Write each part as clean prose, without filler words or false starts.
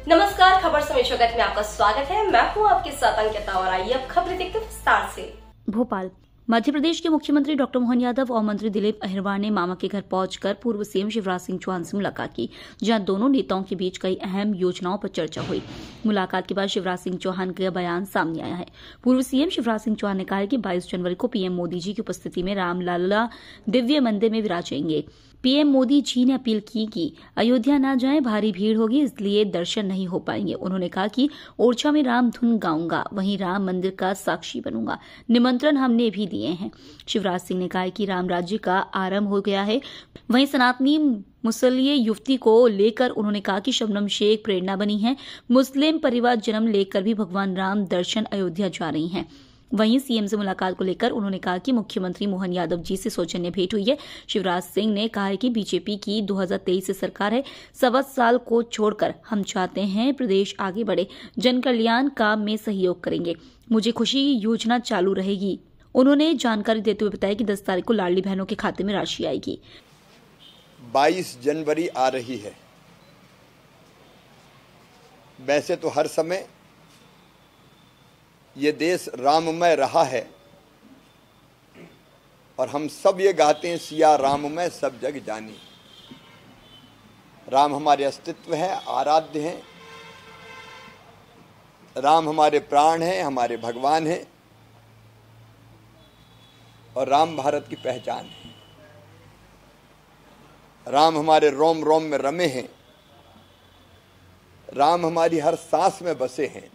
नमस्कार, खबर समय जगत में आपका स्वागत है। मैं हूं आपके साथ अंकिता और आइए अब खबरें देखते हैं विस्तार से। भोपाल मध्य प्रदेश के मुख्यमंत्री डॉक्टर मोहन यादव और मंत्री दिलीप अहिरवार ने मामा के घर पहुंचकर पूर्व सीएम शिवराज सिंह चौहान से मुलाकात की, जहां दोनों नेताओं के बीच कई अहम योजनाओं पर चर्चा हुई। मुलाकात के बाद शिवराज सिंह चौहान का बयान सामने आया है। पूर्व सीएम शिवराज सिंह चौहान ने कहा है कि 22 जनवरी को पीएम मोदी जी की उपस्थिति में रामलला दिव्य मंदिर में विराजेंगे। पीएम मोदी जी ने अपील की कि अयोध्या न जाएं, भारी भीड़ होगी इसलिए दर्शन नहीं हो पाएंगे। उन्होंने कहा कि ओरछा में राम धुन गाऊंगा, वहीं राम मंदिर का साक्षी बनूंगा। निमंत्रण हमने भी दिए हैं। शिवराज सिंह ने कहा कि राम राज्य का आरंभ हो गया है। वहीं सनातनी मुसलिए युवती को लेकर उन्होंने कहा कि शबनम शेख प्रेरणा बनी है। मुस्लिम परिवार जन्म लेकर भी भगवान राम दर्शन अयोध्या जा रही हैं। वहीं सीएम से मुलाकात को लेकर उन्होंने कहा कि मुख्यमंत्री मोहन यादव जी से सौजन्य भेंट हुई है। शिवराज सिंह ने कहा है कि बीजेपी की 2023 से सरकार है। 1.25 साल को छोड़कर हम चाहते हैं प्रदेश आगे बढ़े, जन कल्याण काम में सहयोग करेंगे। मुझे खुशी योजना चालू रहेगी। उन्होंने जानकारी देते हुए बताया कि 10 तारीख को लाडली बहनों के खाते में राशि आएगी। 22 जनवरी आ रही है। वैसे तो हर समय ये देश राममय रहा है और हम सब ये गाते हैं, सिया राममय सब जग जानी। राम हमारे अस्तित्व है, आराध्य हैं। राम हमारे प्राण हैं, हमारे भगवान हैं और राम भारत की पहचान है। राम हमारे रोम रोम में रमे हैं। राम हमारी हर सांस में बसे हैं।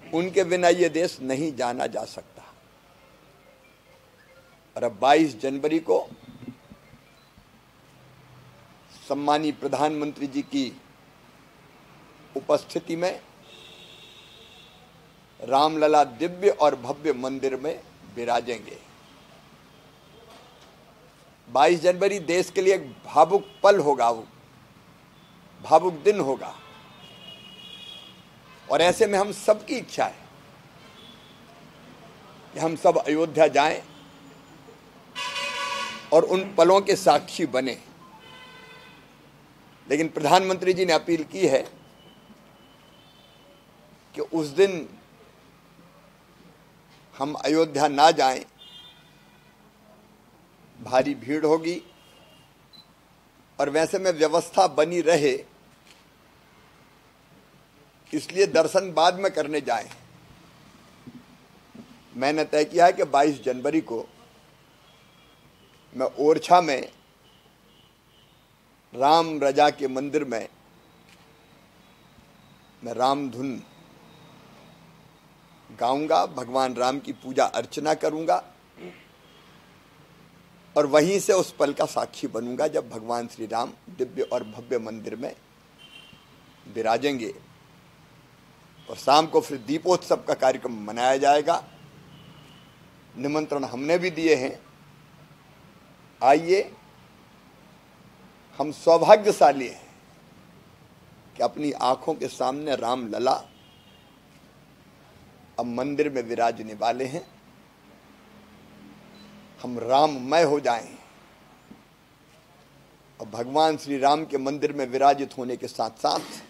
उनके बिना ये देश नहीं जाना जा सकता। और अब 22 जनवरी को सम्मानीय प्रधानमंत्री जी की उपस्थिति में रामलला दिव्य और भव्य मंदिर में विराजेंगे। 22 जनवरी देश के लिए एक भावुक पल होगा, भावुक दिन होगा और ऐसे में हम सबकी इच्छा है कि हम सब अयोध्या जाएं और उन पलों के साक्षी बने। लेकिन प्रधानमंत्री जी ने अपील की है कि उस दिन हम अयोध्या ना जाएं, भारी भीड़ होगी और वैसे में व्यवस्था बनी रहे, इसलिए दर्शन बाद में करने जाएं। मैंने तय किया है कि 22 जनवरी को मैं ओरछा में राम रजा के मंदिर में मैं राम धुन गाऊंगा, भगवान राम की पूजा अर्चना करूंगा और वहीं से उस पल का साक्षी बनूंगा जब भगवान श्री राम दिव्य और भव्य मंदिर में विराजेंगे। और शाम को फिर दीपोत्सव का कार्यक्रम मनाया जाएगा। निमंत्रण हमने भी दिए हैं। आइए, हम सौभाग्यशाली हैं कि अपनी आंखों के सामने रामलला अब मंदिर में विराजने वाले हैं। हम राममय हो जाएं और भगवान श्री राम के मंदिर में विराजित होने के साथ साथ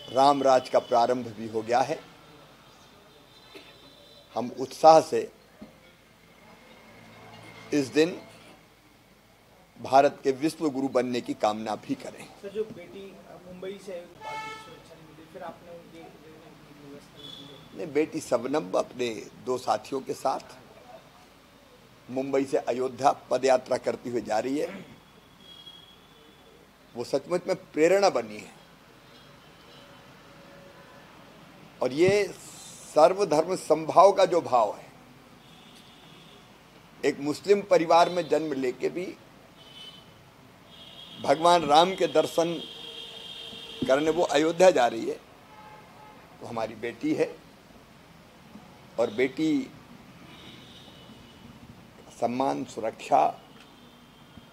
राम राज का प्रारंभ भी हो गया है। हम उत्साह से इस दिन भारत के विश्व गुरु बनने की कामना भी करें। सर, जो बेटी मुंबई से फिर आपने ने बेटी शबनम अपने 2 साथियों के साथ मुंबई से अयोध्या पदयात्रा करती हुई जा रही है। वो सचमुच में प्रेरणा बनी है और ये सर्वधर्म समभाव का जो भाव है, एक मुस्लिम परिवार में जन्म लेके भी भगवान राम के दर्शन करने वो अयोध्या जा रही है, तो हमारी बेटी है और बेटी सम्मान, सुरक्षा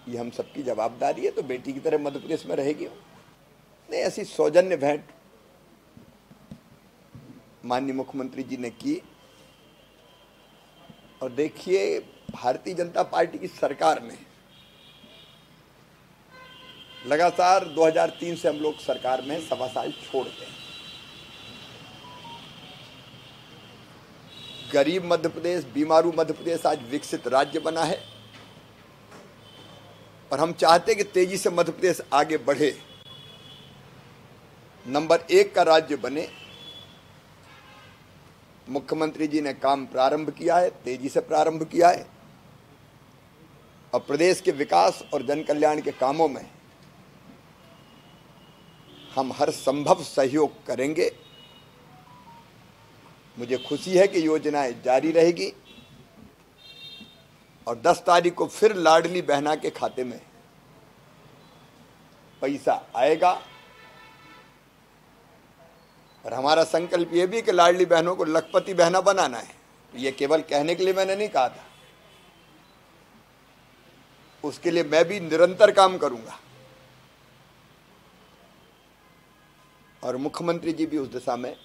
ये हम सबकी जवाबदारी है। तो बेटी की तरह मध्य प्रदेश में रहेगी। नहीं, ऐसी सौजन्य भेंट माननीय मुख्यमंत्री जी ने की और देखिए, भारतीय जनता पार्टी की सरकार ने लगातार 2003 से हम लोग सरकार में 1.25 साल छोड़ गए। गरीब मध्य प्रदेश, बीमारू मध्य प्रदेश आज विकसित राज्य बना है और हम चाहते कि तेजी से मध्य प्रदेश आगे बढ़े, नंबर 1 का राज्य बने। मुख्यमंत्री जी ने काम प्रारंभ किया है, तेजी से प्रारंभ किया है और प्रदेश के विकास और जन कल्याण के कामों में हम हर संभव सहयोग करेंगे। मुझे खुशी है कि योजनाएं जारी रहेगी और 10 तारीख को फिर लाडली बहना के खाते में पैसा आएगा और हमारा संकल्प यह भी कि लाडली बहनों को लखपति बहना बनाना है। ये केवल कहने के लिए मैंने नहीं कहा था, उसके लिए मैं भी निरंतर काम करूंगा और मुख्यमंत्री जी भी उस दिशा में,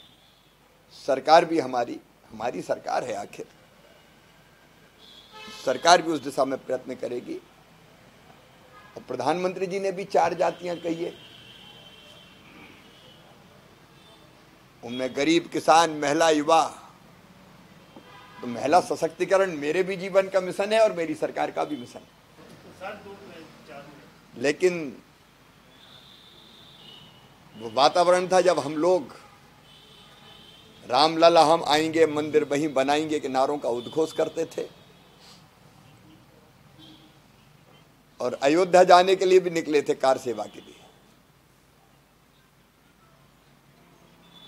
सरकार भी हमारी सरकार है, आखिर सरकार भी उस दिशा में प्रयत्न करेगी। और प्रधानमंत्री जी ने भी 4 जातियां कही है, उनमें गरीब, किसान, महिला, युवा। तो महिला सशक्तिकरण मेरे भी जीवन का मिशन है और मेरी सरकार का भी मिशन है। लेकिन वो वातावरण था जब हम लोग रामलला हम आएंगे, मंदिर वहीं बनाएंगे के नारों का उद्घोष करते थे और अयोध्या जाने के लिए भी निकले थे कार सेवा के लिए।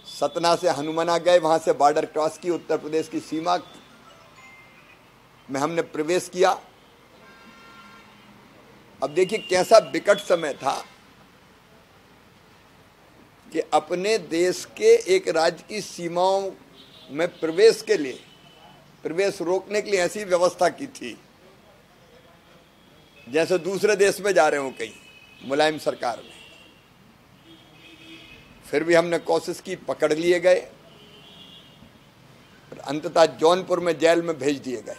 सतना से हनुमाना गए, वहां से बॉर्डर क्रॉस की, उत्तर प्रदेश की सीमा में हमने प्रवेश किया। अब देखिए कैसा विकट समय था कि अपने देश के एक राज्य की सीमाओं में प्रवेश के लिए, प्रवेश रोकने के लिए ऐसी व्यवस्था की थी जैसे दूसरे देश में जा रहे हो कहीं, मुलायम सरकार में। फिर भी हमने कोशिश की, पकड़ लिए गए और अंततः जौनपुर में जेल में भेज दिए गए।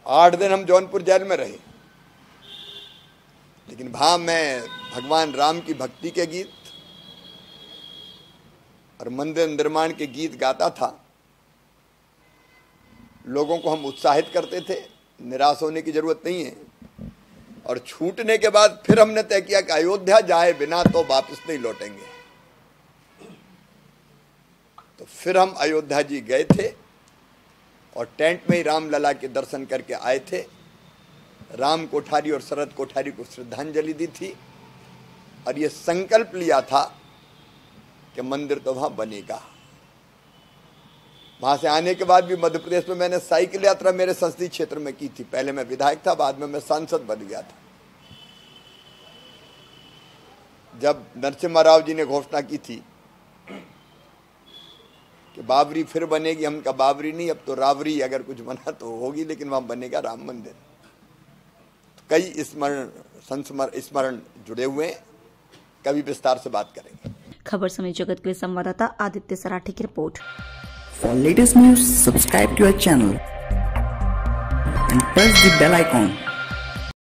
8 दिन हम जौनपुर जेल में रहे, लेकिन वहां मैं भगवान राम की भक्ति के गीत और मंदिर निर्माण के गीत गाता था। लोगों को हम उत्साहित करते थे, निराश होने की जरूरत नहीं है। और छूटने के बाद फिर हमने तय किया कि अयोध्या जाए बिना तो वापस नहीं लौटेंगे। तो फिर हम अयोध्या जी गए थे और टेंट में ही रामलला के दर्शन करके आए थे। राम कोठारी और शरद कोठारी को श्रद्धांजलि दी थी और ये संकल्प लिया था कि मंदिर तो वहां बनेगा। वहां से आने के बाद भी मध्य प्रदेश में मैंने साइकिल यात्रा मेरे संसदीय क्षेत्र में की थी। पहले मैं विधायक था, बाद में मैं सांसद बन गया था। जब नरसिम्हा राव जी ने घोषणा की थी कि बाबरी फिर बनेगी, हम कहा बाबरी नहीं, अब तो रावरी अगर कुछ बना तो होगी, लेकिन वहां बनेगा राम मंदिर। तो कई स्मरण जुड़े हुए हैं, कभी विस्तार से बात करेंगे। खबर समय जगत के लिए संवाददाता आदित्य सराठी की report. For latest news, subscribe to our channel and press the bell icon